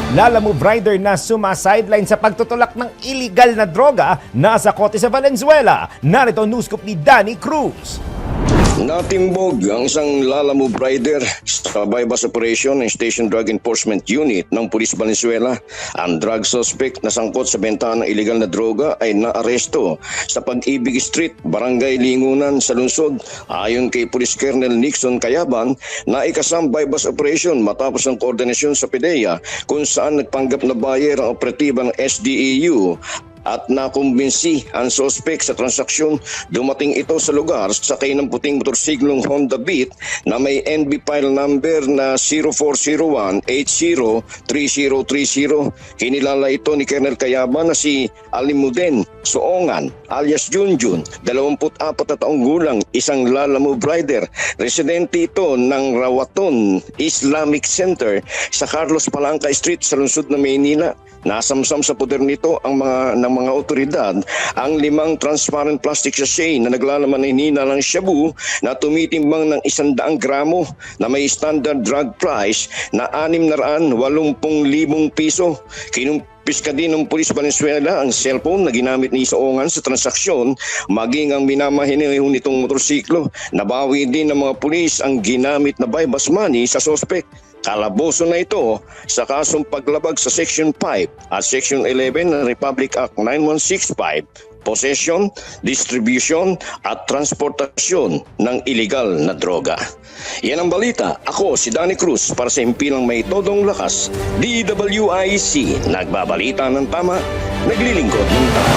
Lalamove rider na sumasideline sa pagtutulak ng illegal na droga nasa kote sa Valenzuela. Narito ang news scoop ni Danny Cruz. Natimbog ang isang Lalamove rider sa bypass operation ng Station Drug Enforcement Unit ng Police Valenzuela. Ang drug suspect na sangkot sa benta ng illegal na droga ay naaresto sa Pag-ibig Street, Barangay Lingunan sa lungsod. Ayon kay Police Colonel Nixon Cayaban, naikasam bypass operation matapos ang koordinasyon sa PDEA kung saan nagpanggap na buyer ang operatiba ng SDEU at nakumbinsi ang suspect sa transaksyon. Dumating ito sa lugar sakay ng puting motorsiklong Honda Beat na may NB file number na 0401803030. Kinilala ito ni Colonel Cayaban na si Alimuden Soongan alias Junjun, 24 na taong gulang, isang Lalamove rider. Residente ito ng Rawaton Islamic Center sa Carlos Palanca Street sa lungsod ng Maynila. Nasamsam sa poder nito ang mga otoridad ang 5 transparent plastic sachet na naglalaman ng hinalang shabu na tumitimbang ng 100 gramo na may standard drug price na 680,000 piso. Piska din ng Police Valenzuela ang cellphone na ginamit ni Soongan sa transaksyon, maging ang minamahinaw nitong motorsiklo. Nabawi din ng mga pulis ang ginamit na bypass money sa suspect. Kalaboso na ito sa kasong paglabag sa Section 5 at Section 11 ng Republic Act 9165, possession, distribution at transportasyon ng illegal na droga. Yan ang balita. Ako si Danny Cruz para sa Himpilang May Todong Lakas, DWIC. Nagbabalita ng tama, naglilingkod ng tama.